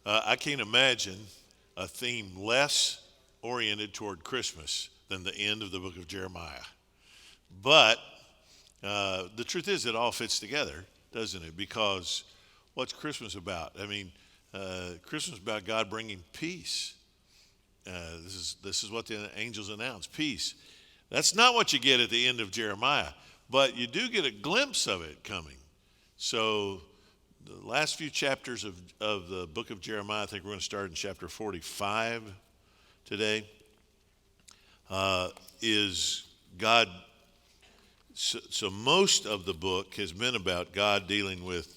I can't imagine a theme less oriented toward Christmas than the end of the book of Jeremiah. But the truth is, it all fits together, doesn't it? Because what's Christmas about? I mean, Christmas is about God bringing peace. This is what the angels announce: peace. That's not what you get at the end of Jeremiah, but you do get a glimpse of it coming. So the last few chapters of the book of Jeremiah, I think we're going to start in chapter 45 today, is God. So most of the book has been about God dealing with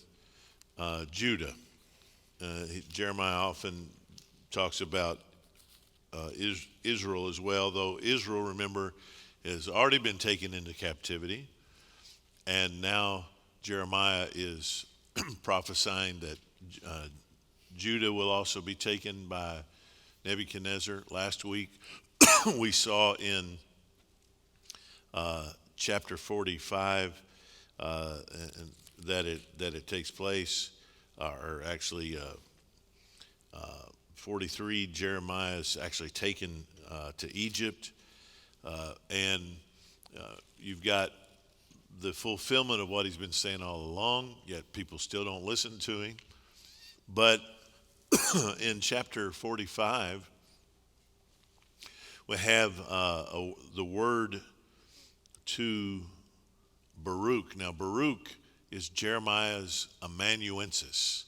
Judah. Jeremiah often talks about Israel as well, though Israel, remember, has already been taken into captivity. And now Jeremiah is prophesying that Judah will also be taken by Nebuchadnezzar. Last week we saw in chapter 45 that it takes place, or actually 43, Jeremiah is actually taken to Egypt, and you've got the fulfillment of what he's been saying all along, yet people still don't listen to him. But in chapter 45, we have the word to Baruch. Now, Baruch is Jeremiah's amanuensis,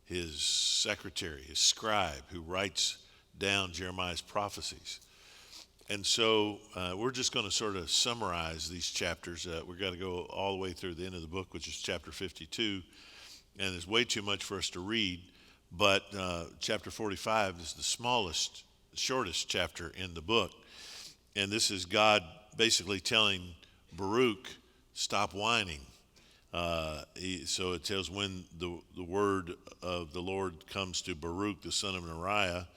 his secretary, his scribe, who writes down Jeremiah's prophecies. And so we're just going to sort of summarize these chapters. We've got to go all the way through the end of the book, which is chapter 52, and there's way too much for us to read. But chapter 45 is the smallest, shortest chapter in the book. And this is God basically telling Baruch, stop whining. So it tells when the word of the Lord comes to Baruch, the son of Neriah,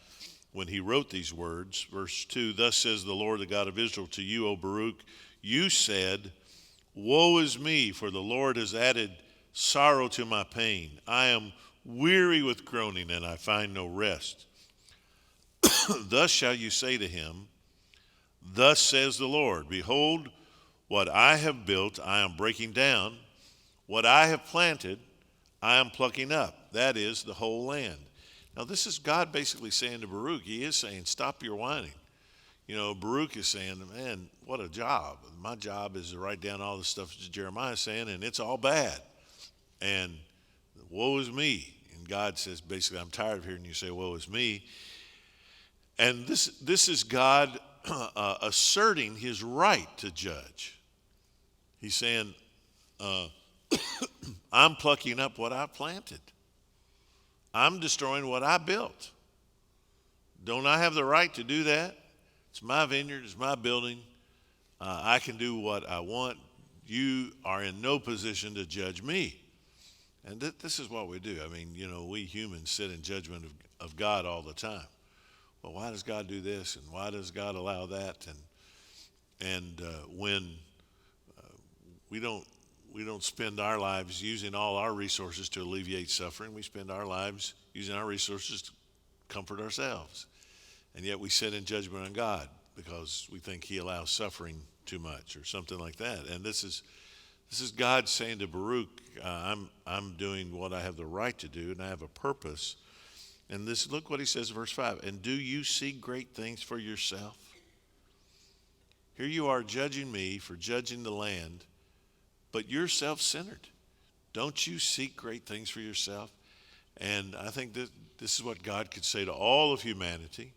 when he wrote these words. Verse 2, thus says the Lord, the God of Israel, to you, O Baruch, you said, woe is me, for the Lord has added sorrow to my pain. I am weary with groaning, and I find no rest. Thus shall you say to him, thus says the Lord, behold, what I have built I am breaking down. What I have planted I am plucking up. That is the whole land. Now this is God basically saying to Baruch, he is saying, stop your whining. You know, Baruch is saying, man, what a job. My job is to write down all the stuff that Jeremiah is saying, and it's all bad. And woe is me. And God says, basically, I'm tired of hearing you say, woe is me. And this is God asserting his right to judge. He's saying, I'm plucking up what I planted. I'm destroying what I built. Don't I have the right to do that? It's my vineyard, it's my building. I can do what I want. You are in no position to judge me. And this is what we do. I mean, you know, we humans sit in judgment of God all the time. Well, why does God do this, and why does God allow that? And when we don't spend our lives using all our resources to alleviate suffering, we spend our lives using our resources to comfort ourselves. And yet we sit in judgment on God because we think he allows suffering too much or something like that. And this is God saying to Baruch, I'm doing what I have the right to do, and I have a purpose. And look what he says in verse 5. And do you seek great things for yourself? Here you are judging me for judging the land, but you're self-centered. Don't you seek great things for yourself? And I think that this is what God could say to all of humanity,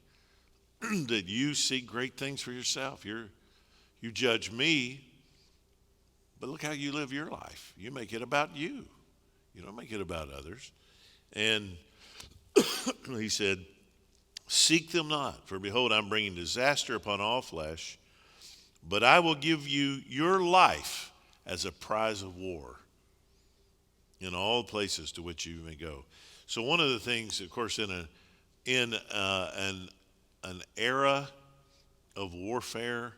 that you seek great things for yourself. You judge me, but look how you live your life. You make it about you. You don't make it about others. And he said, seek them not, for behold, I'm bringing disaster upon all flesh, but I will give you your life as a prize of war in all places to which you may go. So one of the things, of course, in an era of warfare,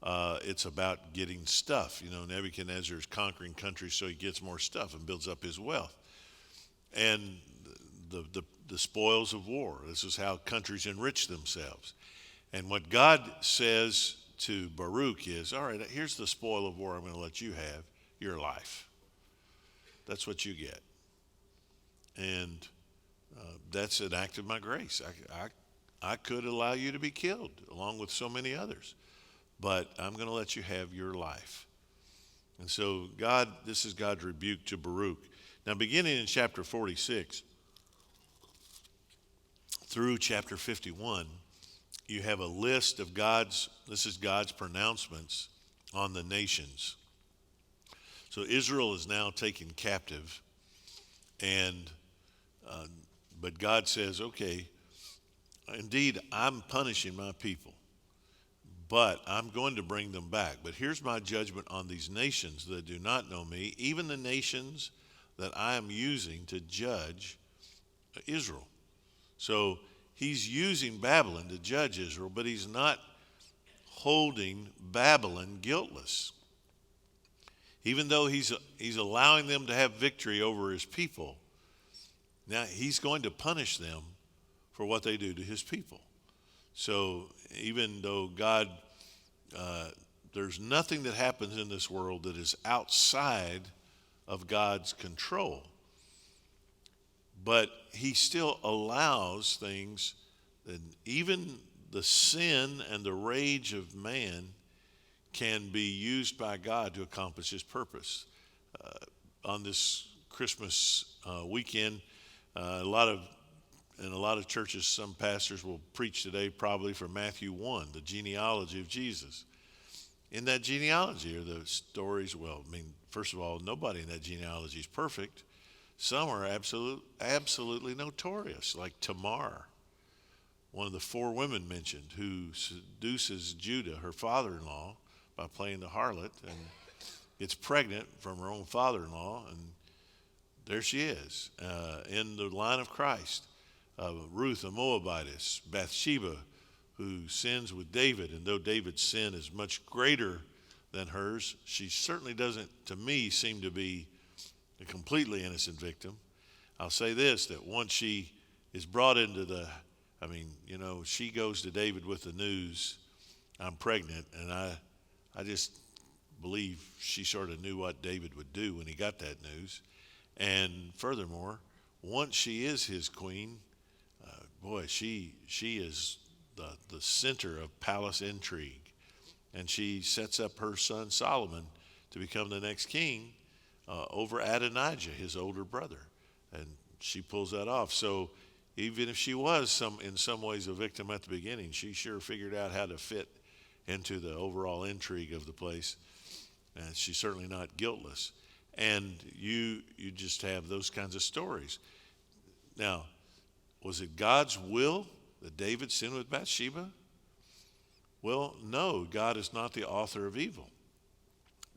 it's about getting stuff. You know, Nebuchadnezzar is conquering countries so he gets more stuff and builds up his wealth. And the the spoils of war. This is how countries enrich themselves. And what God says to Baruch is, all right, here's the spoil of war I'm going to let you have, your life. That's what you get. And that's an act of my grace. I could allow you to be killed along with so many others, but I'm going to let you have your life. And so this is God's rebuke to Baruch. Now, beginning in chapter 46 through chapter 51, you have a list of God's pronouncements on the nations. So Israel is now taken captive, but God says, okay, indeed, I'm punishing my people, but I'm going to bring them back. But here's my judgment on these nations that do not know me, even the nations that I am using to judge Israel. So he's using Babylon to judge Israel, but he's not holding Babylon guiltless. Even though he's allowing them to have victory over his people, now he's going to punish them for what they do to his people. So even though God, there's nothing that happens in this world that is outside of God's control, but he still allows things that even the sin and the rage of man can be used by God to accomplish his purpose. On this Christmas weekend, a lot of churches, some pastors will preach today probably from Matthew 1, the genealogy of Jesus. In that genealogy are the stories, first of all, nobody in that genealogy is perfect. Some are absolutely notorious, like Tamar, one of the 4 women mentioned, who seduces Judah, her father-in-law, by playing the harlot, and gets pregnant from her own father-in-law, and there she is in the line of Christ. Ruth, a Moabitess, Bathsheba, who sins with David, and though David's sin is much greater than hers, she certainly doesn't, to me, seem to be a completely innocent victim. I'll say this, that once she is brought into she goes to David with the news, I'm pregnant, and I just believe she sort of knew what David would do when he got that news. And furthermore, once she is his queen, she is the center of palace intrigue. And she sets up her son Solomon to become the next king over Adonijah, his older brother. And she pulls that off. So even if she was in some ways a victim at the beginning, she sure figured out how to fit into the overall intrigue of the place. And she's certainly not guiltless. And you just have those kinds of stories. Now, was it God's will that David sinned with Bathsheba? Well, no, God is not the author of evil.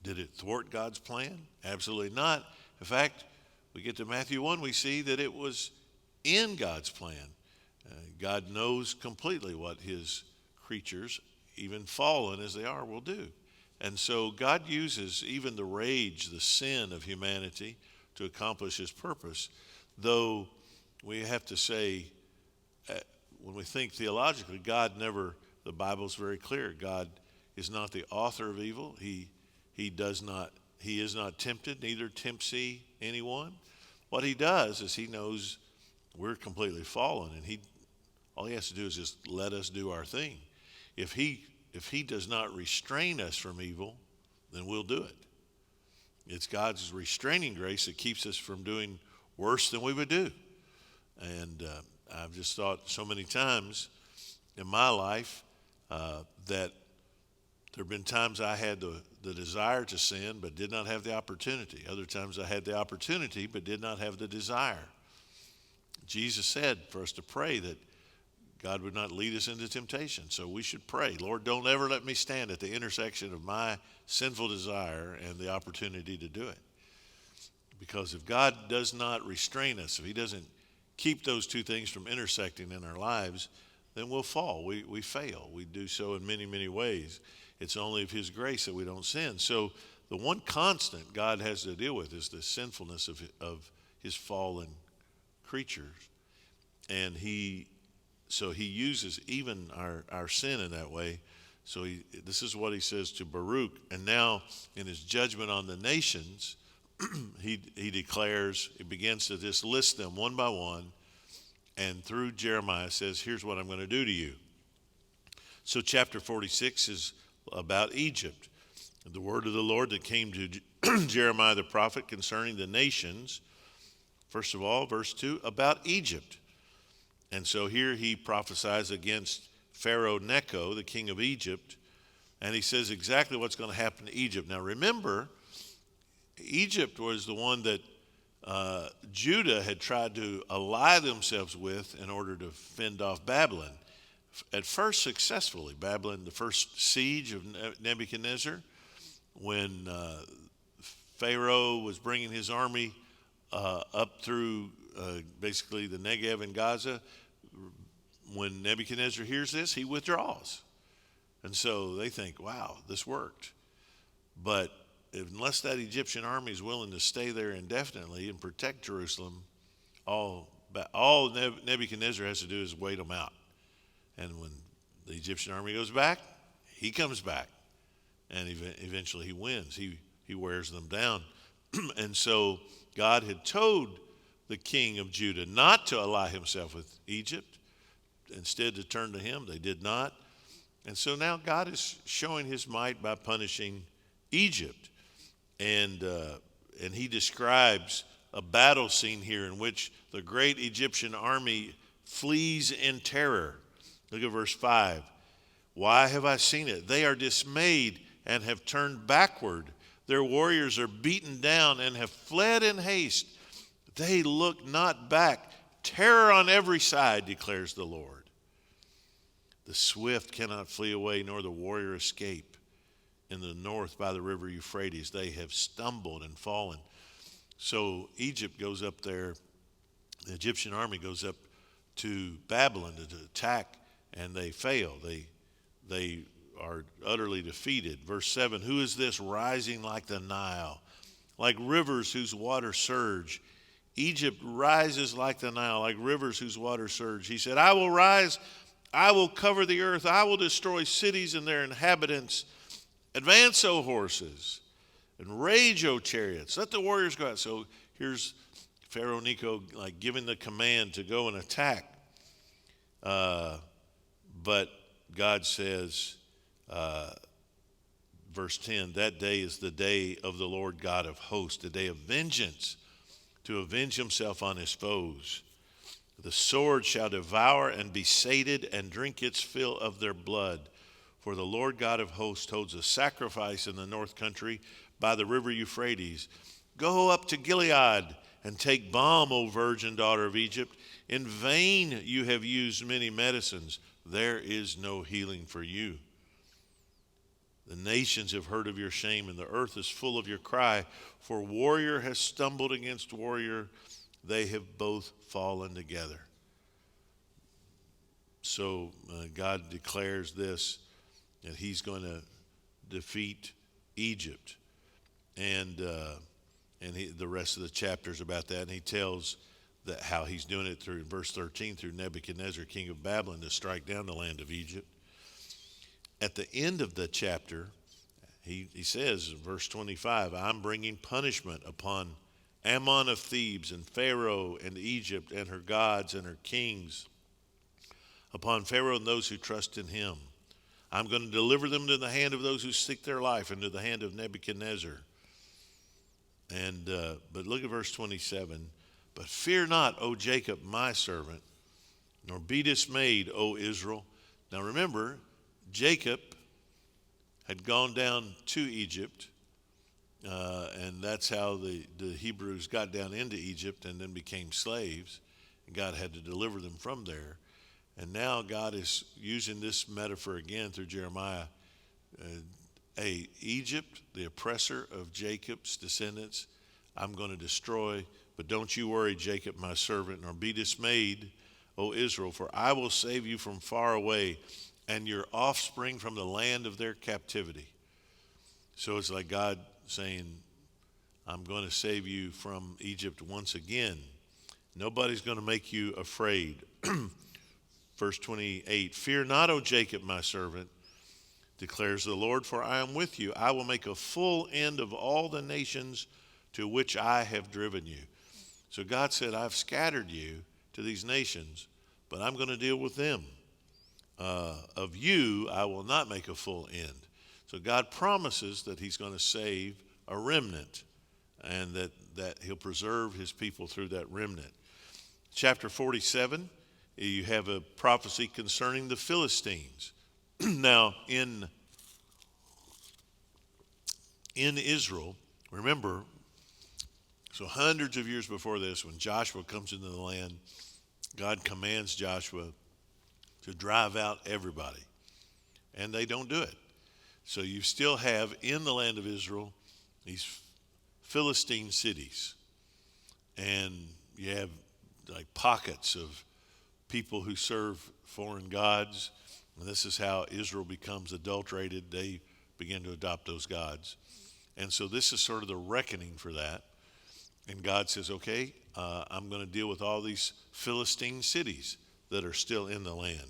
Did it thwart God's plan? Absolutely not. In fact, we get to Matthew 1, we see that it was in God's plan. God knows completely what his creatures, even fallen as they are, will do. And so God uses even the rage, the sin of humanity to accomplish his purpose, though we have to say, when we think theologically, the Bible's very clear. God is not the author of evil. He is not tempted, neither tempts he anyone. What he does is he knows we're completely fallen, and all he has to do is just let us do our thing. If he does not restrain us from evil, then we'll do it. It's God's restraining grace that keeps us from doing worse than we would do. And I've just thought so many times in my life that there have been times I had the desire to sin but did not have the opportunity. Other times I had the opportunity but did not have the desire. Jesus said for us to pray that God would not lead us into temptation. So we should pray, Lord, don't ever let me stand at the intersection of my sinful desire and the opportunity to do it. Because if God does not restrain us, if he doesn't keep those two things from intersecting in our lives, then we'll fall. We fail. We do so in many, many ways. It's only of his grace that we don't sin. So the one constant God has to deal with is the sinfulness of his fallen creatures. And he uses even our sin in that way. So this is what he says to Baruch. And now in his judgment on the nations, he declares, he begins to just list them one by one. And through Jeremiah says, here's what I'm going to do to you. So chapter 46 is about Egypt. The word of the Lord that came to Jeremiah the prophet concerning the nations. First of all, verse 2, about Egypt. And so here he prophesies against Pharaoh Necho, the king of Egypt, and he says exactly what's going to happen to Egypt. Now remember, Egypt was the one that Judah had tried to ally themselves with in order to fend off Babylon. At first successfully. Babylon, the first siege of Nebuchadnezzar, when Pharaoh was bringing his army up through basically the Negev and Gaza. When Nebuchadnezzar hears this, he withdraws. And so they think, wow, this worked. But unless that Egyptian army is willing to stay there indefinitely and protect Jerusalem, all Nebuchadnezzar has to do is wait them out. And when the Egyptian army goes back, he comes back. And eventually he wins. He wears them down. And so God had told the king of Judah not to ally himself with Egypt, instead to turn to him. They did not. And so now God is showing his might by punishing Egypt. And he describes a battle scene here in which the great Egyptian army flees in terror. Look at verse 5. Why have I seen it? They are dismayed and have turned backward. Their warriors are beaten down and have fled in haste. They look not back. Terror on every side, declares the Lord. The swift cannot flee away, nor the warrior escape. In the north by the river Euphrates, they have stumbled and fallen. So Egypt goes up there, the Egyptian army goes up to Babylon to attack, and they fail. They are utterly defeated. Verse 7, who is this rising like the Nile, like rivers whose waters surge? Egypt rises like the Nile, like rivers whose waters surge. He said, I will rise, I will cover the earth, I will destroy cities and their inhabitants. Advance, O horses, and rage, O chariots. Let the warriors go out. So here's Pharaoh Necho like giving the command to go and attack. But God says, verse 10, that day is the day of the Lord God of hosts, the day of vengeance, to avenge himself on his foes. The sword shall devour and be sated and drink its fill of their blood. For the Lord God of hosts holds a sacrifice in the north country by the river Euphrates. Go up to Gilead and take balm, O virgin daughter of Egypt. In vain you have used many medicines. There is no healing for you. The nations have heard of your shame, and the earth is full of your cry. For warrior has stumbled against warrior. They have both fallen together. So God declares this, that he's going to defeat Egypt. And the rest of the chapter is about that. And he tells that how he's doing it through verse 13, through Nebuchadnezzar, king of Babylon, to strike down the land of Egypt. At the end of the chapter, he says in verse 25, I'm bringing punishment upon Ammon of Thebes and Pharaoh and Egypt and her gods and her kings, upon Pharaoh and those who trust in him. I'm going to deliver them to the hand of those who seek their life and to the hand of Nebuchadnezzar. And but look at verse 27. But fear not, O Jacob, my servant, nor be dismayed, O Israel. Now remember, Jacob had gone down to Egypt, and that's how the Hebrews got down into Egypt and then became slaves. And God had to deliver them from there. And now God is using this metaphor again through Jeremiah. Egypt, the oppressor of Jacob's descendants, I'm going to destroy. But don't you worry, Jacob, my servant, nor be dismayed, O Israel, for I will save you from far away, and your offspring from the land of their captivity. So it's like God saying, I'm going to save you from Egypt once again. Nobody's going to make you afraid. Verse 28, fear not, O Jacob, my servant, declares the Lord, for I am with you. I will make a full end of all the nations to which I have driven you. So God said, I've scattered you to these nations, but I'm going to deal with them. Of you, I will not make a full end. So God promises that he's going to save a remnant, and that he'll preserve his people through that remnant. Chapter 47, you have a prophecy concerning the Philistines. Now, in Israel, remember, so hundreds of years before this, when Joshua comes into the land, God commands Joshua to drive out everybody, and they don't do it. So you still have in the land of Israel these Philistine cities, and you have like pockets of people who serve foreign gods, and this is how Israel becomes adulterated. They begin to adopt those gods, and so this is sort of the reckoning for that. And God says, okay, I'm going to deal with all these Philistine cities that are still in the land.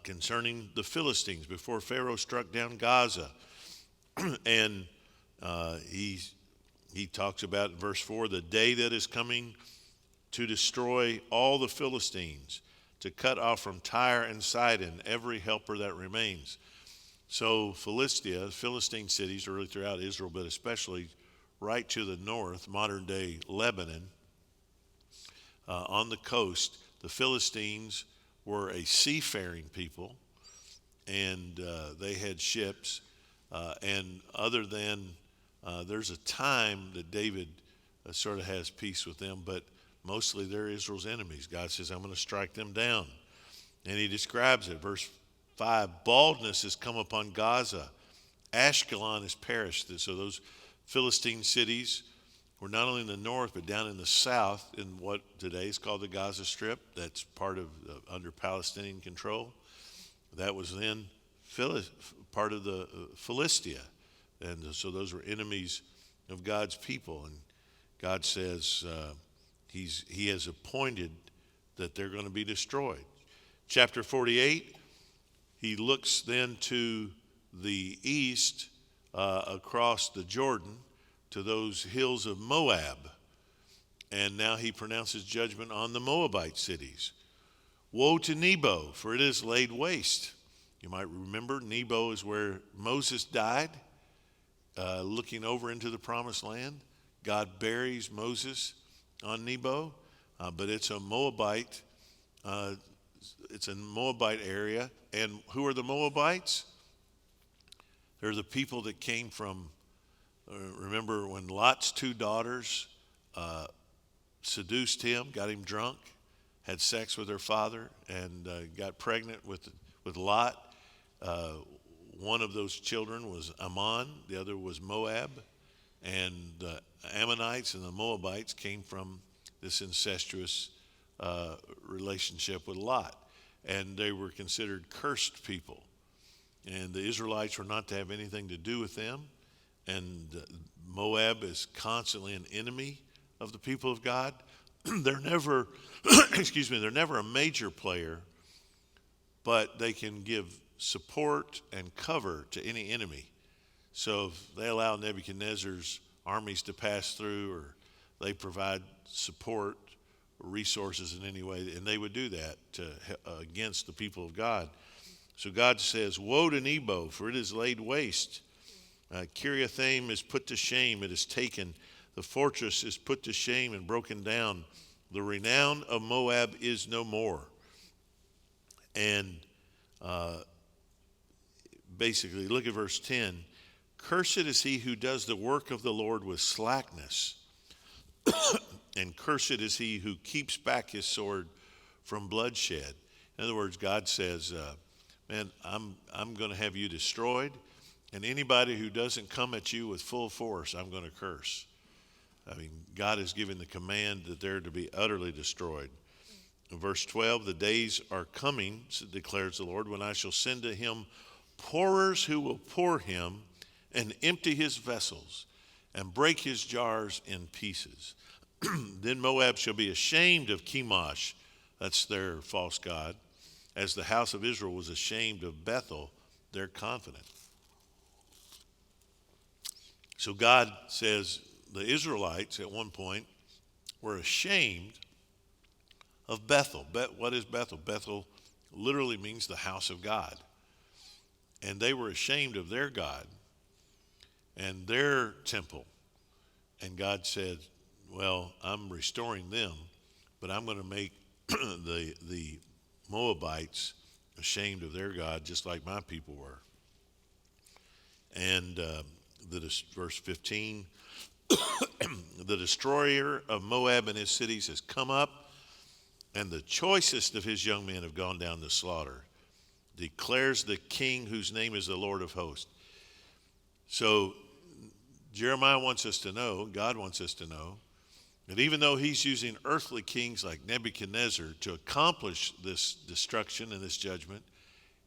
Concerning the Philistines, before Pharaoh struck down Gaza, and he talks about in verse 4, the day that is coming to destroy all the Philistines, to cut off from Tyre and Sidon every helper that remains. So Philistia, Philistine cities, really throughout Israel, but especially right to the north, modern-day Lebanon, on the coast, the Philistines were a seafaring people, and they had ships. And other than, there's a time that David sort of has peace with them, but mostly they're Israel's enemies. God says, I'm going to strike them down. And he describes it. Verse 5, baldness has come upon Gaza. Ashkelon has perished. So those Philistine cities were not only in the north, but down in the south in what today is called the Gaza Strip. That's part of under Palestinian control. That was then part of the Philistia. And so those were enemies of God's people. And God says he has appointed that they're going to be destroyed. Chapter 48, he looks then to the east across the Jordan to those hills of Moab. And now he pronounces judgment on the Moabite cities. Woe to Nebo, for it is laid waste. You might remember Nebo is where Moses died, looking over into the promised land. God buries Moses on Nebo, but it's a Moabite. It's a Moabite area. And who are the Moabites? They're the people that came from, remember when Lot's two daughters seduced him, got him drunk, had sex with her father, and got pregnant with Lot. One of those children was Ammon, the other was Moab, and the Ammonites and the Moabites came from this incestuous relationship with Lot, and they were considered cursed people, and the Israelites were not to have anything to do with them, and Moab is constantly an enemy of the people of God. They're never, they're never a major player, but they can give support and cover to any enemy. So if they allow Nebuchadnezzar's armies to pass through, or they provide support or resources in any way, and they would do that against the people of God. So God says, woe to Nebo, for it is laid waste. Kiriathaim is put to shame, it is taken. The fortress is put to shame and broken down. The renown of Moab is no more. And basically, look at verse 10. Cursed is he who does the work of the Lord with slackness, and cursed is he who keeps back his sword from bloodshed. In other words, God says, man, I'm going to have you destroyed, and anybody who doesn't come at you with full force, I'm going to curse. I mean, God has given the command that they're to be utterly destroyed. In verse 12, the days are coming, declares the Lord, when I shall send to him pourers who will pour him and empty his vessels and break his jars in pieces. Then Moab shall be ashamed of Chemosh, that's their false god, as the house of Israel was ashamed of Bethel, their confidant. So God says the Israelites at one point were ashamed of Bethel. What is Bethel? Bethel literally means the house of God. And they were ashamed of their God and their temple. And God said, well, I'm restoring them, but I'm going to make the Moabites ashamed of their God, just like my people were. And verse 15, the destroyer of Moab and his cities has come up, and the choicest of his young men have gone down to slaughter, declares the king whose name is the Lord of hosts. So Jeremiah wants us to know, God wants us to know, that even though he's using earthly kings like Nebuchadnezzar to accomplish this destruction and this judgment,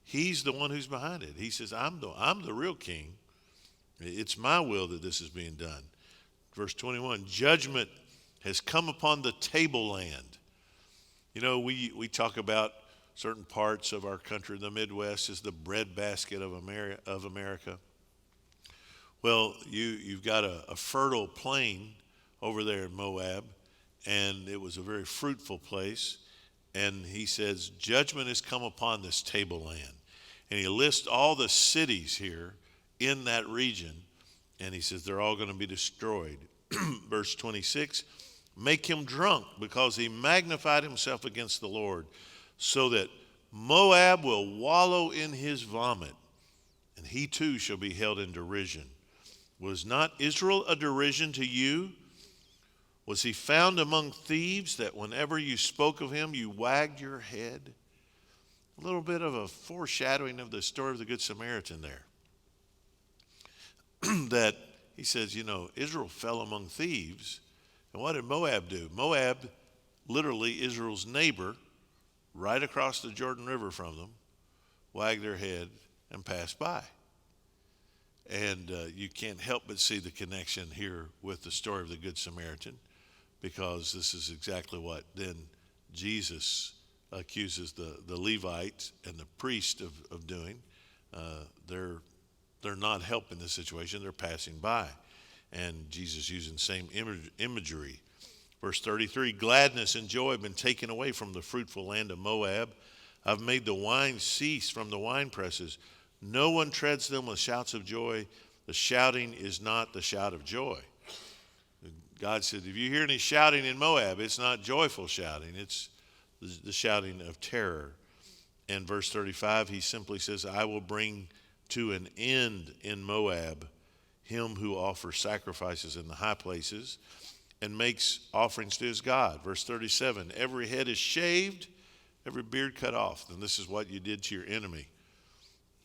he's the one who's behind it. He says, I'm the real king. It's my will that this is being done. Verse 21, judgment has come upon the tableland. You know, we talk about certain parts of our country. The Midwest is the breadbasket of America. Well, you've got a fertile plain over there in Moab, and it was a very fruitful place. And he says, judgment has come upon this tableland. And he lists all the cities here in that region, and he says they're all going to be destroyed. Verse 26, make him drunk because he magnified himself against the Lord, so that Moab will wallow in his vomit, and he too shall be held in derision. Was not Israel a derision to you? Was he found among thieves, that whenever you spoke of him, you wagged your head? A little bit of a foreshadowing of the story of the Good Samaritan there. That he says, you know, Israel fell among thieves. And what did Moab do? Moab, literally Israel's neighbor, right across the Jordan River from them, wagged their head and passed by. And you can't help but see the connection here with the story of the Good Samaritan, because this is exactly what then Jesus accuses the Levites and the priest of doing. They're not helping the situation, they're passing by. And Jesus using the same imagery. Verse 33, gladness and joy have been taken away from the fruitful land of Moab. I've made the wine cease from the wine presses. No one treads them with shouts of joy. The shouting is not the shout of joy. God said, if you hear any shouting in Moab, it's not joyful shouting. It's the shouting of terror. And verse 35, he simply says, I will bring to an end in Moab him who offers sacrifices in the high places and makes offerings to his God. Verse 37, every head is shaved, every beard cut off. And this is what you did to your enemy,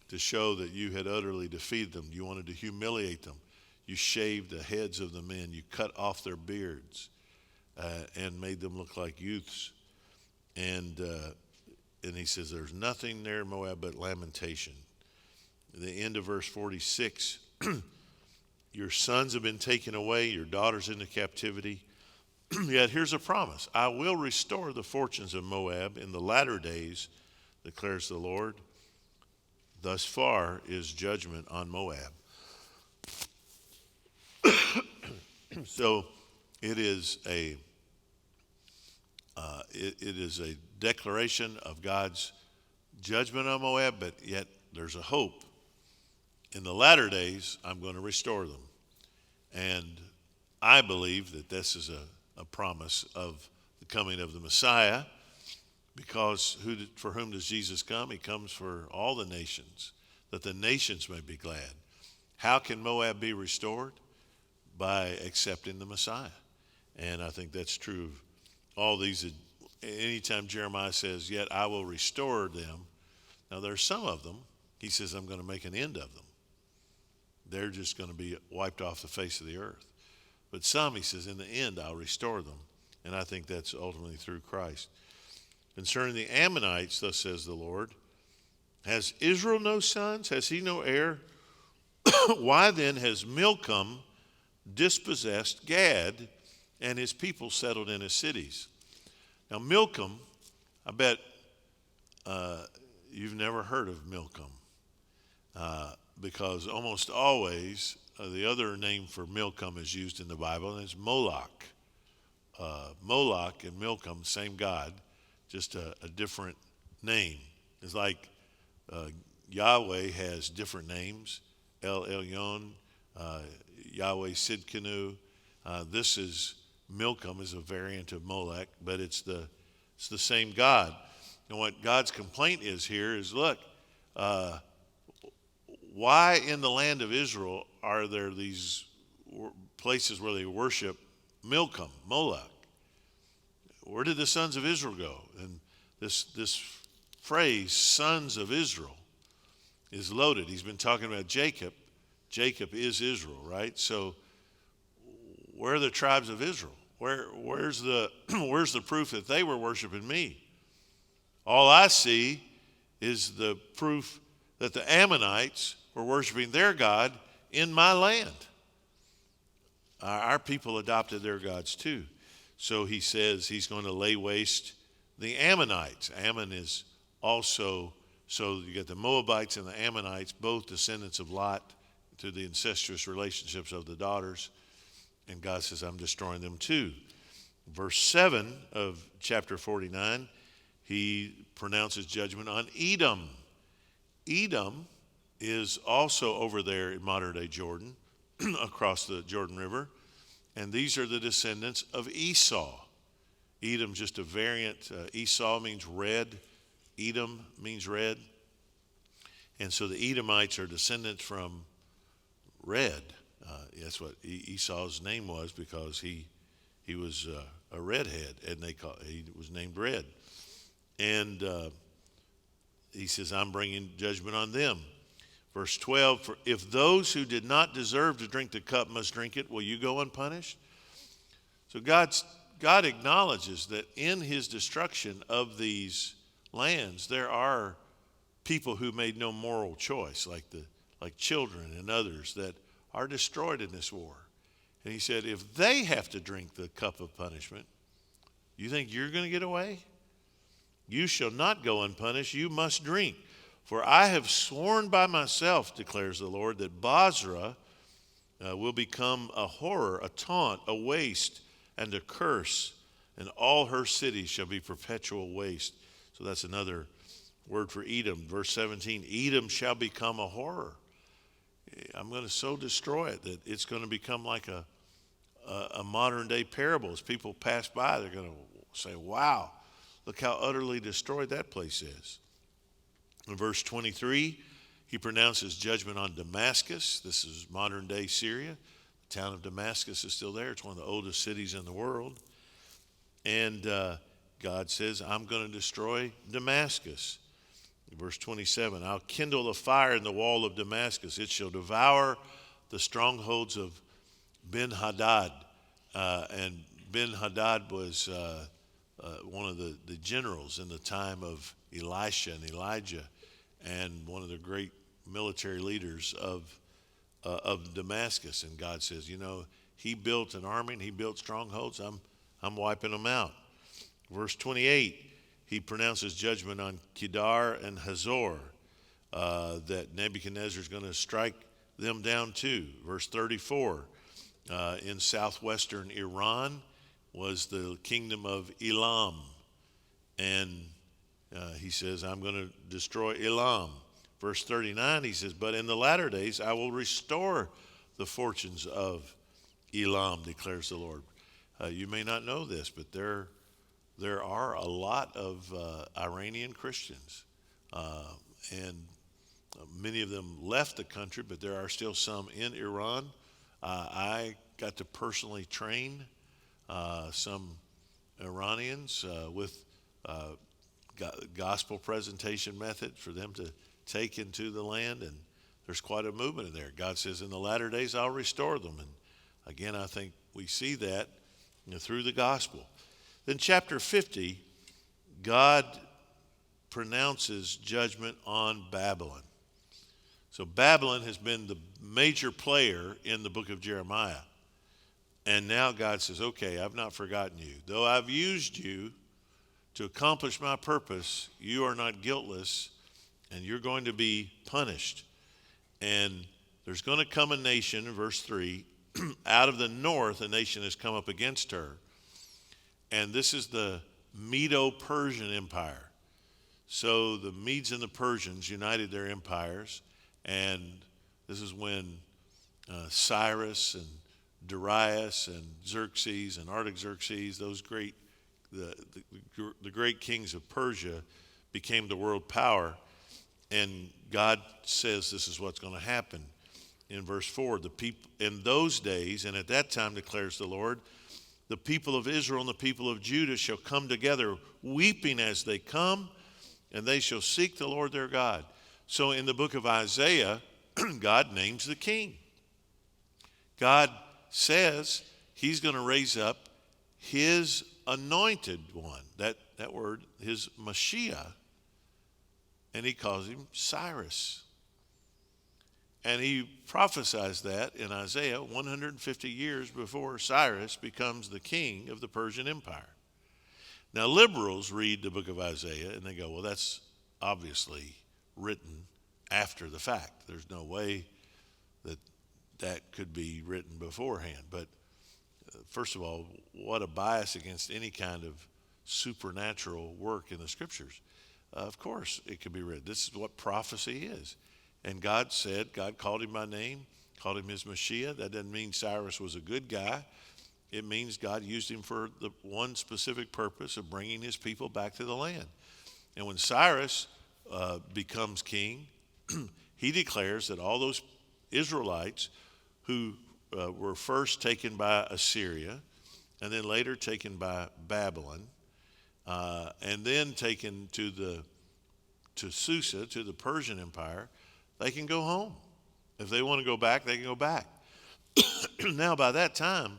to show that you had utterly defeated them. You wanted to humiliate them. You shaved the heads of the men. You cut off their beards and made them look like youths. And he says, there's nothing there in Moab but lamentation. At the end of verse 46, your sons have been taken away, your daughters into captivity. Yet here's a promise. I will restore the fortunes of Moab in the latter days, declares the Lord. Thus far is judgment on Moab. So it is a declaration of God's judgment on Moab, but yet there's a hope. In the latter days, I'm going to restore them. And I believe that this is a promise of the coming of the Messiah, because for whom does Jesus come? He comes for all the nations, that the nations may be glad. How can Moab be restored? By accepting the Messiah. And I think that's true of all these. Anytime Jeremiah says, yet I will restore them. Now there's some of them, he says, I'm going to make an end of them. They're just going to be wiped off the face of the earth. But some, he says, in the end, I'll restore them. And I think that's ultimately through Christ. Concerning the Ammonites, thus says the Lord, has Israel no sons? Has he no heir? Why then has Milcom dispossessed Gad and his people settled in his cities. Now Milcom, I bet you've never heard of Milcom, because almost always the other name for Milcom is used in the Bible, and it's Moloch. Moloch and Milcom, same God, just a different name. It's like Yahweh has different names. El Elyon, Yahweh Sidkenu. This is Milcom is a variant of Molech, but it's the same God. And what God's complaint is here is, look, why in the land of Israel are there these places where they worship Milcom, Moloch? Where did the sons of Israel go? And this phrase, sons of Israel, is loaded. He's been talking about Jacob. Jacob is Israel, right? So where are the tribes of Israel? Where's the proof that they were worshiping me? All I see is the proof that the Ammonites were worshiping their God in my land. Our people adopted their gods too. So he says he's going to lay waste the Ammonites. Ammon is also, so you get the Moabites and the Ammonites, both descendants of Lot through the incestuous relationships of the daughters. And God says, I'm destroying them too. Verse 7 of chapter 49, he pronounces judgment on Edom. Edom is also over there in modern-day Jordan, across the Jordan River. And these are the descendants of Esau. Edom, just a variant. Esau means red. Edom means red. And so the Edomites are descendants from red. That's what Esau's name was, because he was a redhead, and he was named Red. And he says, I'm bringing judgment on them. Verse 12, for if those who did not deserve to drink the cup must drink it, will you go unpunished? So God acknowledges that in his destruction of these lands, there are people who made no moral choice, like children and others that are destroyed in this war. And he said, if they have to drink the cup of punishment, you think you're going to get away? You shall not go unpunished, you must drink. For I have sworn by myself, declares the Lord, that Bozrah will become a horror, a taunt, a waste, and a curse, and all her cities shall be perpetual waste. So that's another word for Edom. Verse 17, Edom shall become a horror. I'm going to so destroy it that it's going to become like a modern-day parable. As people pass by, they're going to say, wow, look how utterly destroyed that place is. In verse 23, he pronounces judgment on Damascus. This is modern-day Syria. The town of Damascus is still there. It's one of the oldest cities in the world. And God says, I'm going to destroy Damascus. Verse 27, I'll kindle a fire in the wall of Damascus. It shall devour the strongholds of Ben-Hadad. And Ben-Hadad was one of the generals in the time of Elisha and Elijah, and one of the great military leaders of Damascus. And God says, he built an army and he built strongholds. I'm wiping them out. Verse 28, he pronounces judgment on Kedar and Hazor, that Nebuchadnezzar is going to strike them down too. Verse 34, in southwestern Iran was the kingdom of Elam. And he says, I'm going to destroy Elam. Verse 39, he says, but in the latter days I will restore the fortunes of Elam, declares the Lord. You may not know this, but there are a lot of Iranian Christians. And many of them left the country, but there are still some in Iran. I got to personally train some Iranians with gospel presentation method for them to take into the land, and there's quite a movement in there. God says, in the latter days I'll restore them. And again, I think we see that through the gospel. Then chapter 50, God pronounces judgment on Babylon. So Babylon has been the major player in the book of Jeremiah. And now God says, okay, I've not forgotten you. Though I've used you to accomplish my purpose, you are not guiltless, and you're going to be punished. And there's going to come a nation, verse 3, out of the north, a nation has come up against her. And this is the Medo-Persian Empire. So the Medes and the Persians united their empires, and this is when Cyrus and Darius and Xerxes and Artaxerxes, those great, the great kings of Persia, became the world power. And God says this is what's going to happen. In verse 4, the people in those days, and at that time declares the Lord, the people of Israel and the people of Judah shall come together, weeping as they come, and they shall seek the Lord their God. So in the book of Isaiah, God names the king. God says he's going to raise up his anointed one, that word, his Mashiach, and he calls him Cyrus. And he prophesies that in Isaiah 150 years before Cyrus becomes the king of the Persian Empire. Now, liberals read the book of Isaiah and they go, well, that's obviously written after the fact. There's no way that could be written beforehand. But first of all, what a bias against any kind of supernatural work in the scriptures. Of course it could be written. This is what prophecy is. And God said, God called him by name, called him his Mashiach. That doesn't mean Cyrus was a good guy. It means God used him for the one specific purpose of bringing his people back to the land. And when Cyrus becomes king, he declares that all those Israelites who were first taken by Assyria and then later taken by Babylon and then taken to Susa, to the Persian Empire, they can go home. If they want to go back, they can go back. Now, by that time,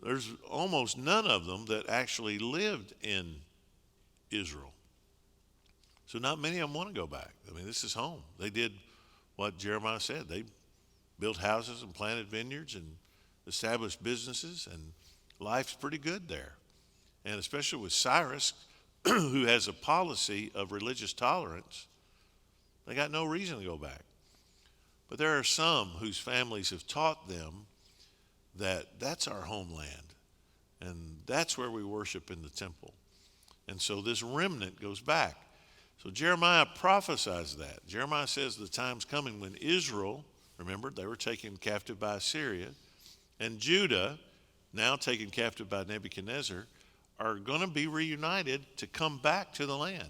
there's almost none of them that actually lived in Israel. So not many of them want to go back. I mean, this is home. They did what Jeremiah said. They built houses and planted vineyards and established businesses, and life's pretty good there. And especially with Cyrus, who has a policy of religious tolerance, they got no reason to go back. But there are some whose families have taught them that that's our homeland, and that's where we worship in the temple. And so this remnant goes back. So Jeremiah prophesies that. Jeremiah says the time's coming when Israel, remember, they were taken captive by Assyria, and Judah, now taken captive by Nebuchadnezzar, are going to be reunited to come back to the land.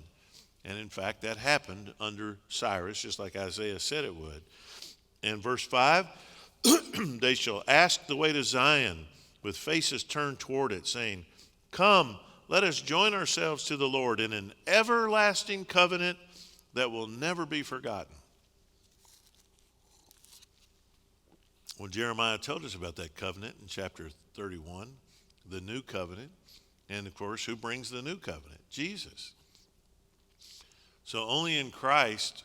And in fact, that happened under Cyrus, just like Isaiah said it would. In verse 5, they shall ask the way to Zion with faces turned toward it, saying, come, let us join ourselves to the Lord in an everlasting covenant that will never be forgotten. Well, Jeremiah told us about that covenant in chapter 31, the new covenant. And of course, who brings the new covenant? Jesus. So only in Christ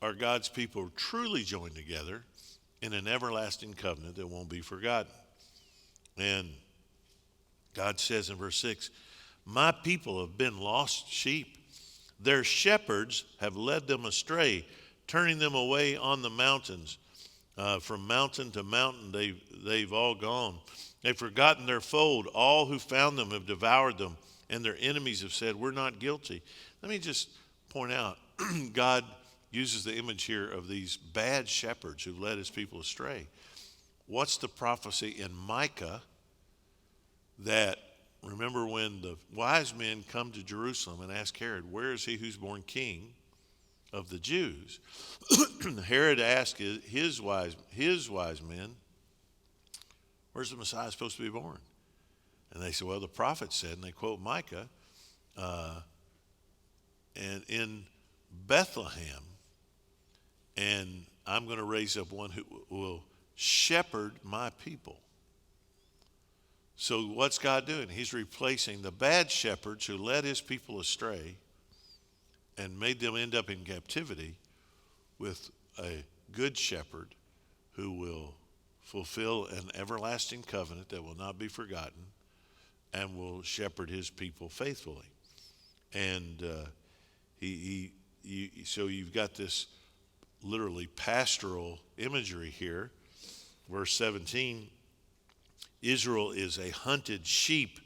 are God's people truly joined together in an everlasting covenant that won't be forgotten. And God says in verse 6, my people have been lost sheep. Their shepherds have led them astray, turning them away on the mountains. From mountain to mountain they've all gone. They've forgotten their fold. All who found them have devoured them, and their enemies have said, we're not guilty. Let me just point out, God uses the image here of these bad shepherds who led his people astray. What's the prophecy in Micah that, remember when the wise men come to Jerusalem and ask Herod, where is he who's born king of the Jews? Herod asked his wise men, where's the Messiah supposed to be born? And they said, well, the prophet said, and they quote Micah, and in Bethlehem, and I'm going to raise up one who will shepherd my people. So what's God doing? He's replacing the bad shepherds who led his people astray and made them end up in captivity with a good shepherd who will fulfill an everlasting covenant that will not be forgotten and will shepherd his people faithfully. And so you've got this literally pastoral imagery here. Verse 17, Israel is a hunted sheep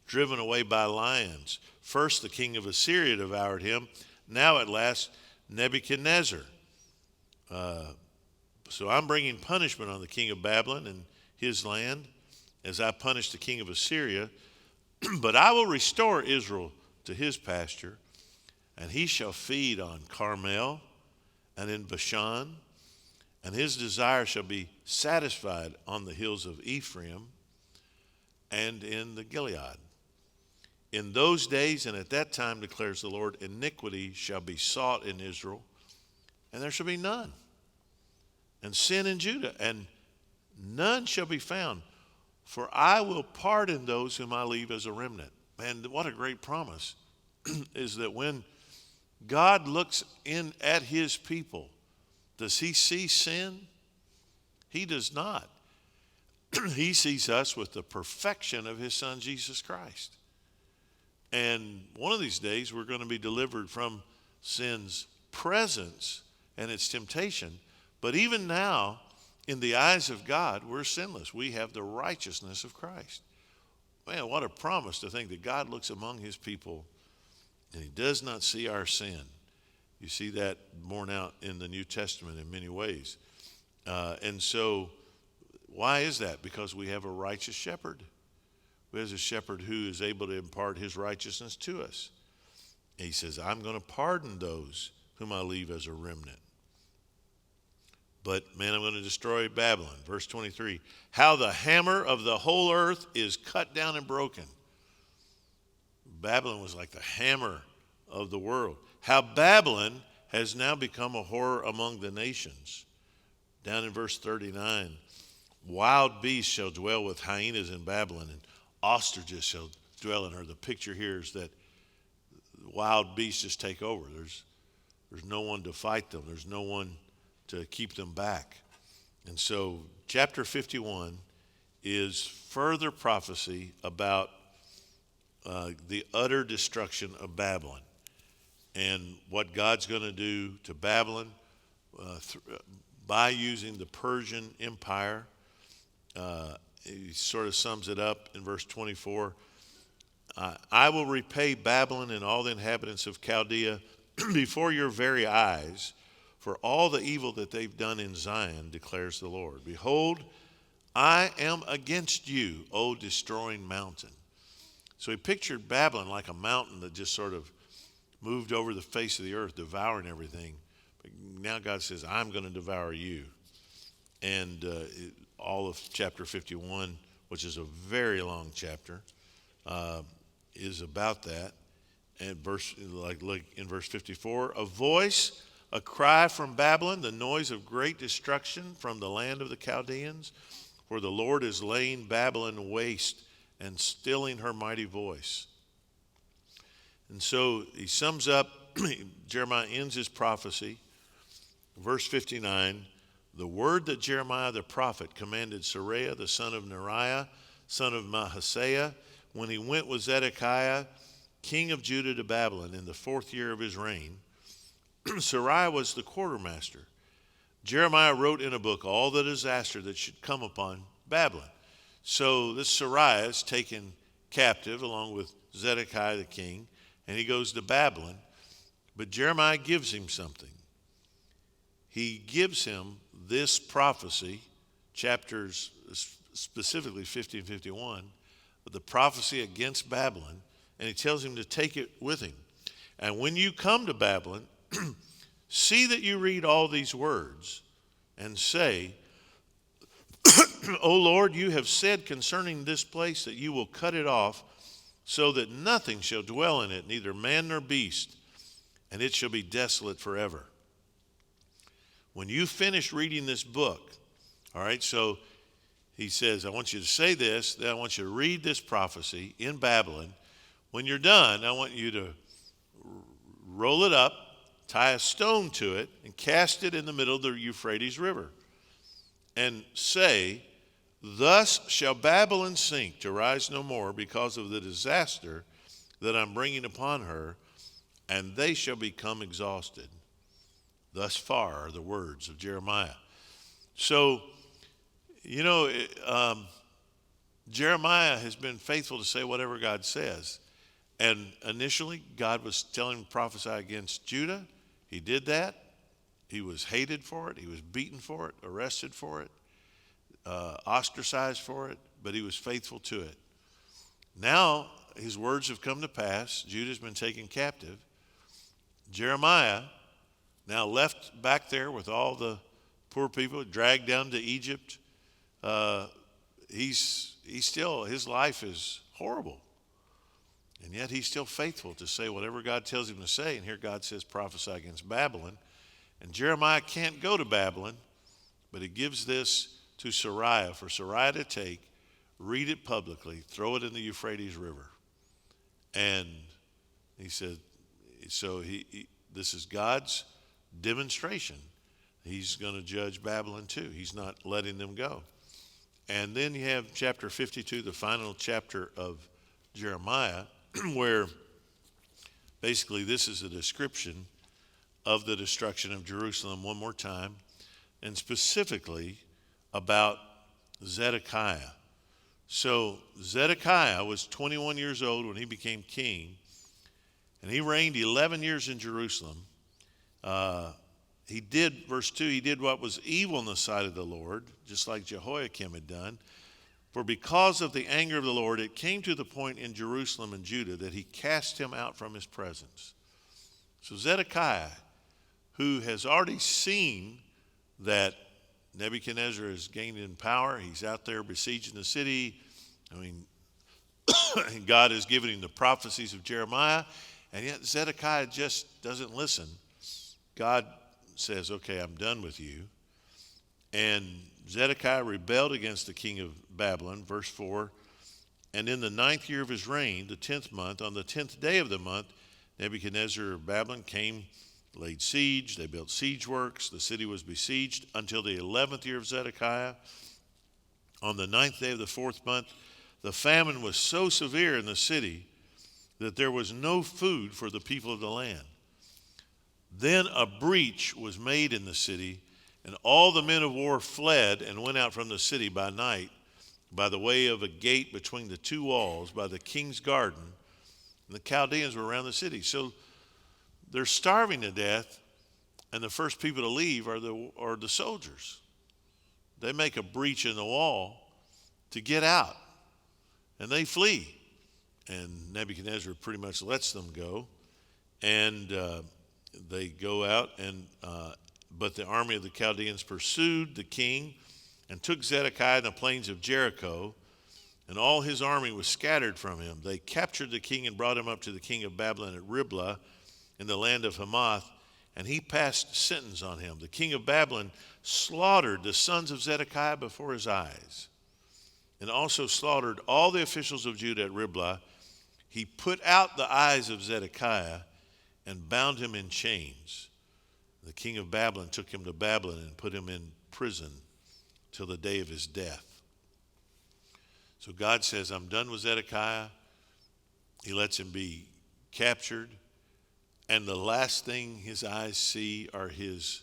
driven away by lions. First the king of Assyria devoured him. Now at last Nebuchadnezzar. So I'm bringing punishment on the king of Babylon and his land as I punished the king of Assyria. But I will restore Israel to his pasture, and he shall feed on Carmel and in Bashan, and his desire shall be satisfied on the hills of Ephraim and in the Gilead. In those days and at that time, declares the Lord, iniquity shall be sought in Israel, and there shall be none, and sin in Judah, and none shall be found. For I will pardon those whom I leave as a remnant. Man, what a great promise is that when God looks in at his people, does he see sin? He does not. He sees us with the perfection of his son, Jesus Christ. And one of these days, we're going to be delivered from sin's presence and its temptation. But even now, in the eyes of God, we're sinless. We have the righteousness of Christ. Man, what a promise to think that God looks among his people and he does not see our sin. You see that borne out in the New Testament in many ways. And so, why is that? Because we have a righteous shepherd. We have a shepherd who is able to impart his righteousness to us. And he says, I'm going to pardon those whom I leave as a remnant. But, man, I'm going to destroy Babylon. Verse 23, how the hammer of the whole earth is cut down and broken. Babylon was like the hammer of the world. How Babylon has now become a horror among the nations. Down in verse 39, wild beasts shall dwell with hyenas in Babylon, and ostriches shall dwell in her. The picture here is that wild beasts just take over. There's no one to fight them. There's no one to keep them back. And so chapter 51 is further prophecy about the utter destruction of Babylon and what God's going to do to Babylon by using the Persian Empire. He sort of sums it up in verse 24. I will repay Babylon and all the inhabitants of Chaldea before your very eyes for all the evil that they've done in Zion, declares the Lord. Behold, I am against you, O destroying mountain. So he pictured Babylon like a mountain that just sort of moved over the face of the earth, devouring everything. But now God says, I'm going to devour you. And all of chapter 51, which is a very long chapter, is about that. And like in verse 54, a voice, a cry from Babylon, the noise of great destruction from the land of the Chaldeans, for the Lord is laying Babylon waste and stilling her mighty voice. And so he sums up, Jeremiah ends his prophecy. Verse 59, the word that Jeremiah the prophet commanded Seraiah the son of Neriah, son of Maaseiah, when he went with Zedekiah, king of Judah, to Babylon in the 4th year of his reign. Seraiah was the quartermaster. Jeremiah wrote in a book all the disaster that should come upon Babylon. So this Seraiah is taken captive along with Zedekiah the king, and he goes to Babylon. But Jeremiah gives him something. He gives him this prophecy, chapters specifically 50 and 51, the prophecy against Babylon, and he tells him to take it with him. And when you come to Babylon, see that you read all these words and say, O Lord, you have said concerning this place that you will cut it off so that nothing shall dwell in it, neither man nor beast, and it shall be desolate forever. When you finish reading this book, all right, so he says, I want you to say this, then I want you to read this prophecy in Babylon. When you're done, I want you to roll it up, tie a stone to it, and cast it in the middle of the Euphrates River. And say, Thus shall Babylon sink to rise no more because of the disaster that I'm bringing upon her, and they shall become exhausted. Thus far are the words of Jeremiah. So, you know, Jeremiah has been faithful to say whatever God says. And initially, God was telling him to prophesy against Judah. He did that. He was hated for it. He was beaten for it, arrested for it, ostracized for it, but he was faithful to it. Now, his words have come to pass. Judah's been taken captive. Jeremiah, now left back there with all the poor people, dragged down to Egypt. He's still, his life is horrible. And yet he's still faithful to say whatever God tells him to say. And here God says, prophesy against Babylon. And Jeremiah can't go to Babylon, but he gives this to Sariah, for Sariah to take, read it publicly, throw it in the Euphrates River. And he said, so this is God's demonstration. He's going to judge Babylon too. He's not letting them go. And then you have chapter 52, the final chapter of Jeremiah, where basically this is a description of the destruction of Jerusalem one more time, and specifically about Zedekiah. So Zedekiah was 21 years old when he became king, and he reigned 11 years in Jerusalem. He did, verse 2, he did what was evil in the sight of the Lord, just like Jehoiakim had done. For because of the anger of the Lord, it came to the point in Jerusalem and Judah that he cast him out from his presence. So Zedekiah, who has already seen that Nebuchadnezzar has gained in power, he's out there besieging the city. I mean, God has given him the prophecies of Jeremiah, and yet Zedekiah just doesn't listen. God says, okay, I'm done with you. And Zedekiah rebelled against the king of Babylon, verse 4. And in the 9th year of his reign, the 10th month, on the 10th day of the month, Nebuchadnezzar of Babylon came, laid siege. They built siege works. The city was besieged until the 11th year of Zedekiah. On the 9th day of the 4th month, the famine was so severe in the city that there was no food for the people of the land. Then a breach was made in the city, and all the men of war fled and went out from the city by night by the way of a gate between the two walls by the king's garden. And the Chaldeans were around the city. So they're starving to death, and the first people to leave are the soldiers. They make a breach in the wall to get out, and they flee. And Nebuchadnezzar pretty much lets them go, and they go out, and but the army of the Chaldeans pursued the king and took Zedekiah in the plains of Jericho, and all his army was scattered from him. They captured the king and brought him up to the king of Babylon at Riblah in the land of Hamath, and he passed sentence on him. The king of Babylon slaughtered the sons of Zedekiah before his eyes, and also slaughtered all the officials of Judah at Riblah. He put out the eyes of Zedekiah and bound him in chains. The king of Babylon took him to Babylon and put him in prison till the day of his death. So God says, I'm done with Zedekiah. He lets him be captured. And the last thing his eyes see are his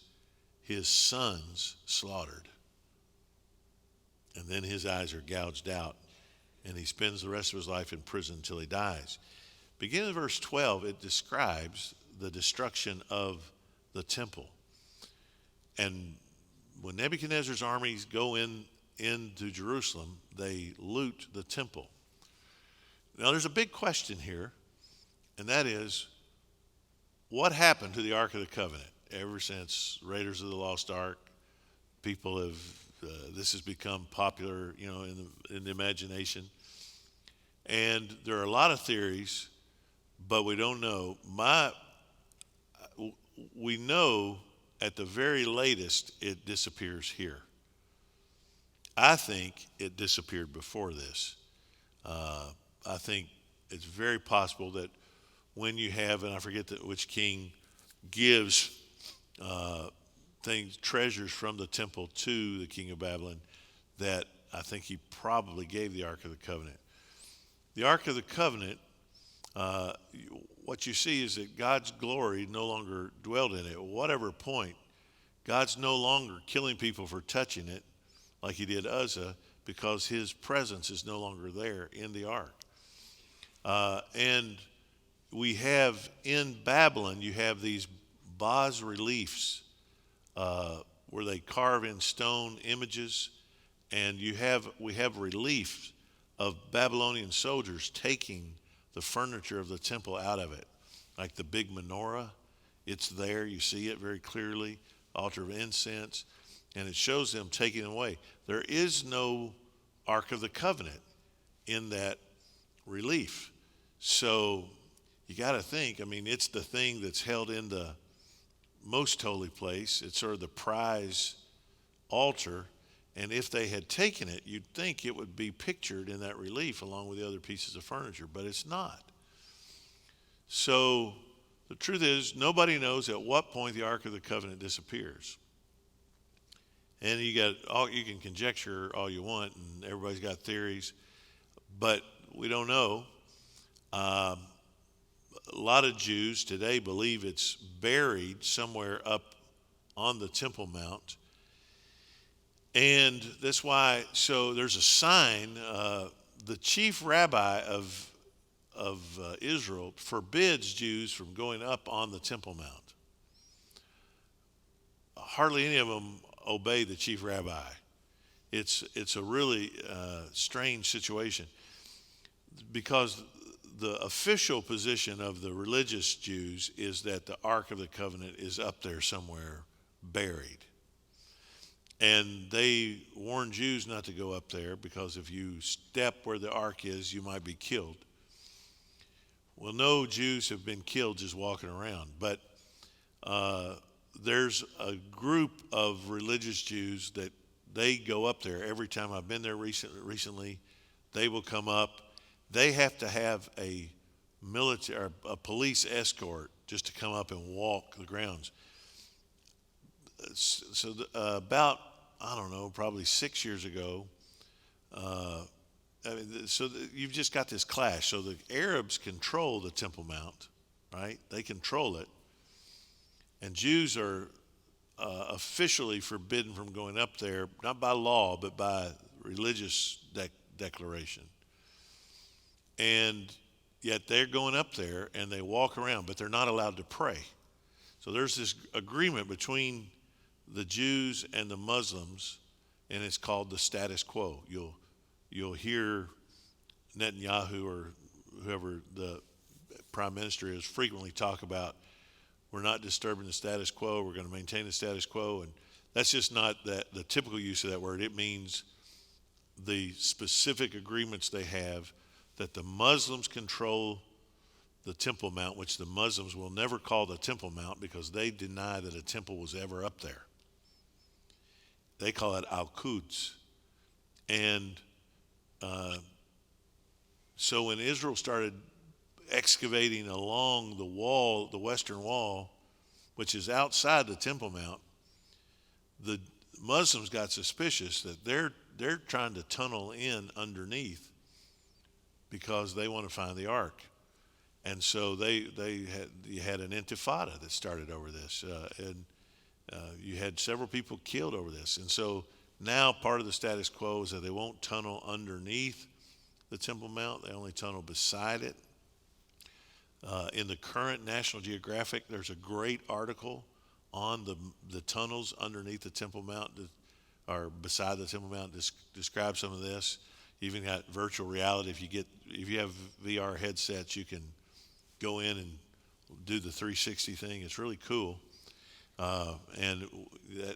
sons slaughtered. And then his eyes are gouged out. And he spends the rest of his life in prison until he dies. Beginning in verse 12, it describes the destruction of the temple. And when Nebuchadnezzar's armies go into Jerusalem, they loot the temple. Now there's a big question here, and that is, what happened to the Ark of the Covenant? Ever since Raiders of the Lost Ark, people have, this has become popular, in the imagination. And there are a lot of theories, but we don't know. We know at the very latest it disappears here. I think it disappeared before this. I think it's very possible that when you have, and I forget which king gives treasures from the temple to the king of Babylon, that I think he probably gave the Ark of the Covenant. The Ark of the Covenant, uh, what you see is that God's glory no longer dwelled in it. At whatever point, God's no longer killing people for touching it like he did Uzzah, because his presence is no longer there in the ark. And we have in Babylon, you have these bas reliefs where they carve in stone images, and we have relief of Babylonian soldiers taking the furniture of the temple out of it, like the big menorah. It's there, you see it very clearly, altar of incense, and it shows them taking it away. There is no Ark of the Covenant in that relief. So you got to think, I mean, it's the thing that's held in the most holy place. It's sort of the prize altar. And if they had taken it, you'd think it would be pictured in that relief along with the other pieces of furniture, but it's not. So the truth is, nobody knows at what point the Ark of the Covenant disappears. And you can conjecture all you want, and everybody's got theories, but we don't know. A lot of Jews today believe it's buried somewhere up on the Temple Mount. And that's why, so there's a sign, the chief rabbi of Israel forbids Jews from going up on the Temple Mount. Hardly any of them obey the chief rabbi. It's a really strange situation, because the official position of the religious Jews is that the Ark of the Covenant is up there somewhere buried. And they warn Jews not to go up there, because if you step where the ark is, you might be killed. Well, no Jews have been killed just walking around, but there's a group of religious Jews that they go up there every time. I've been there recently. They will come up. They have to have a military or a police escort just to come up and walk the grounds. So about, I don't know, probably 6 years ago, you've just got this clash. So the Arabs control the Temple Mount, right? They control it. And Jews are officially forbidden from going up there, not by law, but by religious declaration. And yet they're going up there and they walk around, but they're not allowed to pray. So there's this agreement between the Jews and the Muslims, and it's called the status quo. You'll hear Netanyahu or whoever the prime minister is frequently talk about, we're not disturbing the status quo, we're going to maintain the status quo. And that's just not the typical use of that word. It means the specific agreements they have that the Muslims control the Temple Mount, which the Muslims will never call the Temple Mount because they deny that a temple was ever up there. They call it Al-Quds. And so when Israel started excavating along the wall, the western wall, which is outside the Temple Mount, the Muslims got suspicious that they're trying to tunnel in underneath because they want to find the ark. And so you had an intifada that started over this, and you had several people killed over this. And so now part of the status quo is that they won't tunnel underneath the Temple Mount; they only tunnel beside it. In the current National Geographic, there's a great article on the tunnels underneath the Temple Mount, or beside the Temple Mount. Describe some of this. You even got virtual reality. If you have VR headsets, you can go in and do the 360 thing. It's really cool. And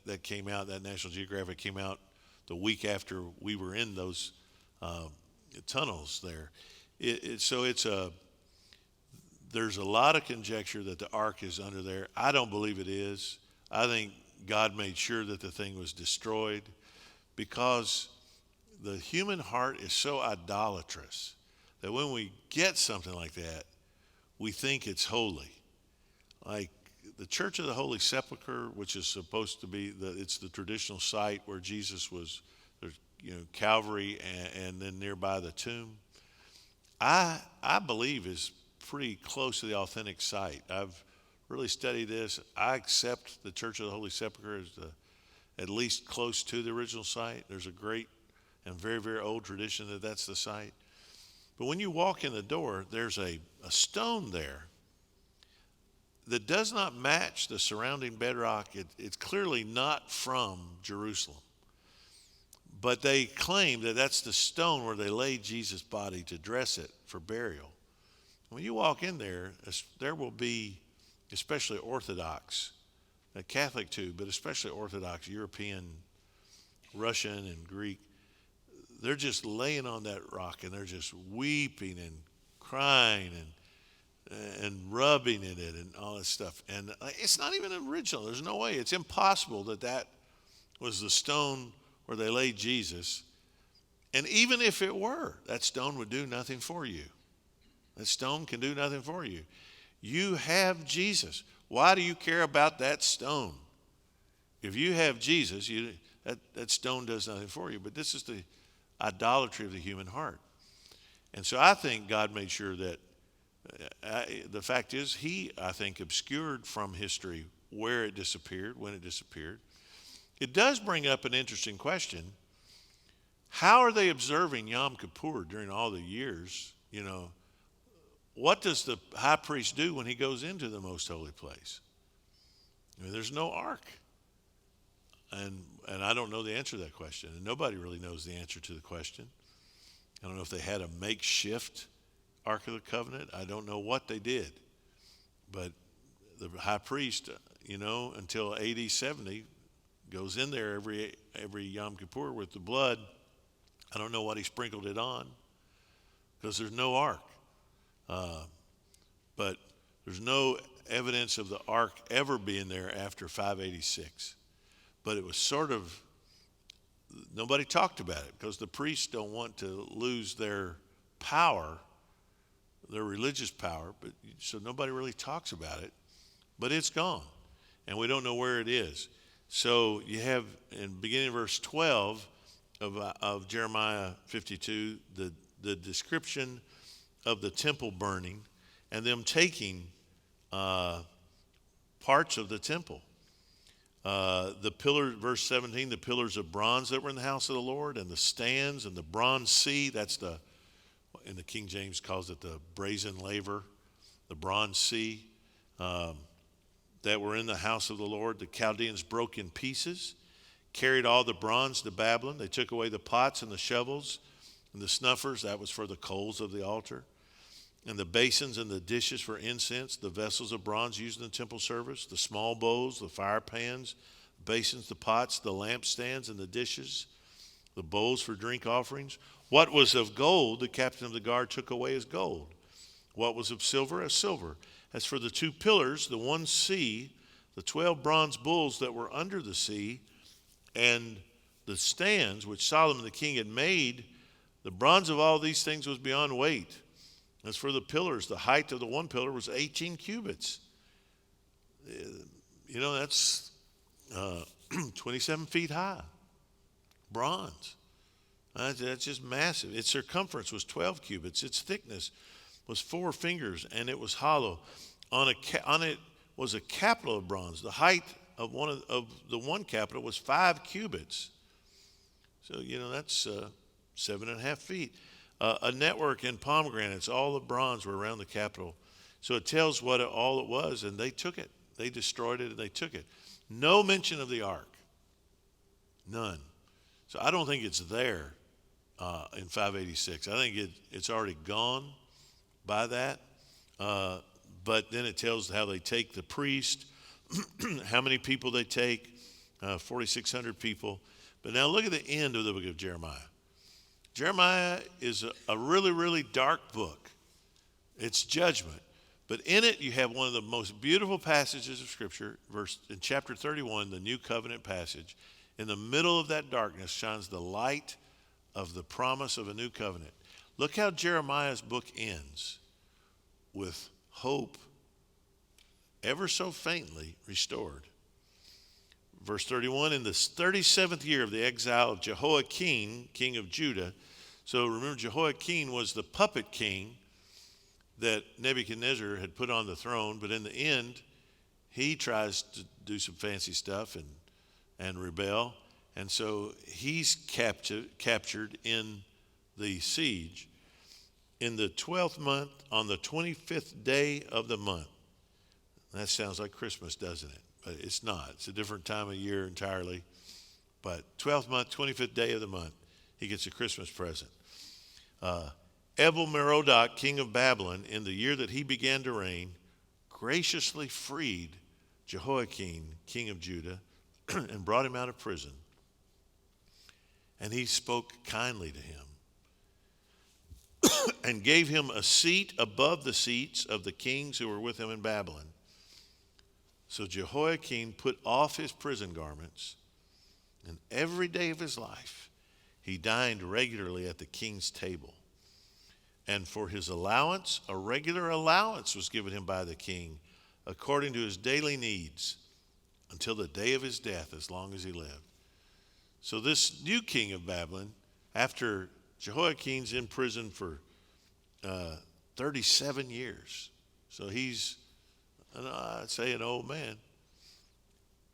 that came out, that National Geographic came out the week after we were in those tunnels there. There's a lot of conjecture that the ark is under there. I don't believe it is. I think God made sure that the thing was destroyed, because the human heart is so idolatrous that when we get something like that, we think it's holy. Like the Church of the Holy Sepulchre, which is supposed to be it's the traditional site where Jesus was, Calvary and then nearby the tomb, I believe is pretty close to the authentic site. I've really studied this. I accept the Church of the Holy Sepulchre as at least close to the original site. There's a great and very, very old tradition that that's the site. But when you walk in the door, there's a stone there that does not match the surrounding bedrock. It's clearly not from Jerusalem. But they claim that that's the stone where they laid Jesus' body to dress it for burial. When you walk in there, there will be, especially Orthodox, Catholic too, but especially Orthodox, European, Russian, and Greek, they're just laying on that rock and they're just weeping and crying and rubbing in it and all this stuff. And it's not even original. There's no way. It's impossible that was the stone where they laid Jesus. And even if it were, that stone would do nothing for you. That stone can do nothing for you. You have Jesus. Why do you care about that stone? If you have Jesus, that stone does nothing for you. But this is the idolatry of the human heart. And so I think God made sure that the fact is I think, obscured from history where it disappeared, when it disappeared. It does bring up an interesting question. How are they observing Yom Kippur during all the years? What does the high priest do when he goes into the most holy place? There's no ark. And I don't know the answer to that question. And nobody really knows the answer to the question. I don't know if they had a makeshift Ark of the Covenant. I don't know what they did. But the high priest, until AD 70, goes in there every Yom Kippur with the blood. I don't know what he sprinkled it on because there's no ark. But there's no evidence of the ark ever being there after 586. But it was sort of, nobody talked about it because the priests don't want to lose their power, their religious power. But so nobody really talks about it. But it's gone, and we don't know where it is. So you have, in beginning of verse 12 of Jeremiah 52, the description of the temple burning and them taking parts of the temple. The pillar, verse 17, the pillars of bronze that were in the house of the Lord, and the stands and the bronze sea. That's in the King James calls it the brazen laver, the bronze sea. That were in the house of the Lord. The Chaldeans broke in pieces, carried all the bronze to Babylon. They took away the pots and the shovels and the snuffers. That was for the coals of the altar. And the basins and the dishes for incense, the vessels of bronze used in the temple service, the small bowls, the fire pans, basins, the pots, the lampstands and the dishes, the bowls for drink offerings. What was of gold, the captain of the guard took away as gold. What was of silver, as silver. As for the two pillars, the one sea, the 12 bronze bulls that were under the sea, and the stands which Solomon the king had made, the bronze of all these things was beyond weight. As for the pillars, the height of the one pillar was 18 cubits. That's 27 feet high. Bronze. That's just massive. Its circumference was 12 cubits. Its thickness was 4 fingers, and it was hollow. On it was a capital of bronze. The height of the one capital was 5 cubits. So that's 7.5 feet. A network in pomegranates, all of bronze were around the capital. So it tells all it was, and they took it. They destroyed it, and they took it. No mention of the ark. None. So I don't think it's there in 586. I think it's already gone by that. But then it tells how they take the priest, how many people they take, 4,600 people. But now look at the end of the book of Jeremiah. Jeremiah is a really, really dark book. It's judgment. But in it, you have one of the most beautiful passages of Scripture, in chapter 31, the New Covenant passage. In the middle of that darkness shines the light of the promise of a new covenant. Look how Jeremiah's book ends, with hope ever so faintly restored. verse 31, in the 37th year of the exile of Jehoiakim, king of Judah. So remember, Jehoiakim was the puppet king that Nebuchadnezzar had put on the throne, but in the end, he tries to do some fancy stuff and rebel. And so he's captured in the siege. In the 12th month, on the 25th day of the month. That sounds like Christmas, doesn't it? But it's not. It's a different time of year entirely. But 12th month, 25th day of the month, he gets a Christmas present. Evil-Merodach, king of Babylon, in the year that he began to reign, graciously freed Jehoiakim, king of Judah, and brought him out of prison. And he spoke kindly to him and gave him a seat above the seats of the kings who were with him in Babylon. So Jehoiakim put off his prison garments, and every day of his life he dined regularly at the king's table. And for his allowance, a regular allowance was given him by the king, according to his daily needs, until the day of his death, as long as he lived. So this new king of Babylon, after Jehoiakim's in prison for 37 years, so he's, I'd say, an old man.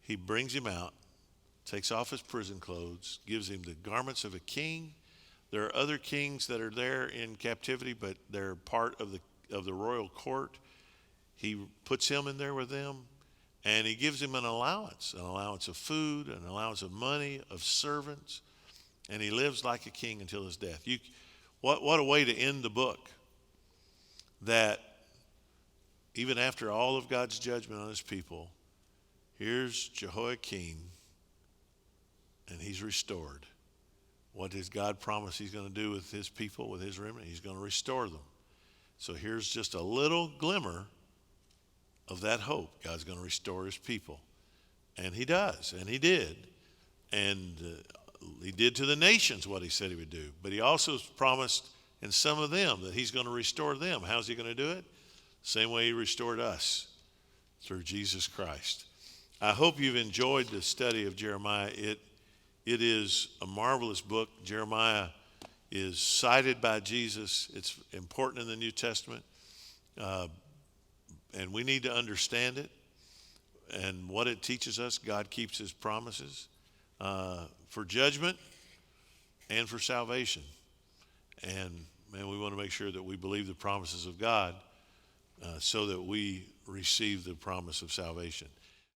He brings him out, takes off his prison clothes, gives him the garments of a king. There are other kings that are there in captivity, but they're part of the royal court. He puts him in there with them, and he gives him an allowance of food, an allowance of money, of servants, and he lives like a king until his death. What a way to end the book, that even after all of God's judgment on his people, here's Jehoiakim, and he's restored. What does God promise he's going to do with his people, with his remnant? He's going to restore them. So here's just a little glimmer of that hope. God's going to restore his people. And he does, and he did. And he did to the nations what he said he would do. But he also promised in some of them that he's going to restore them. How's he going to do it? Same way he restored us, through Jesus Christ. I hope you've enjoyed the study of Jeremiah. It is a marvelous book. Jeremiah is cited by Jesus. It's important in the New Testament. And we need to understand it and what it teaches us. God keeps his promises for judgment and for salvation. And man, we want to make sure that we believe the promises of God so that we receive the promise of salvation.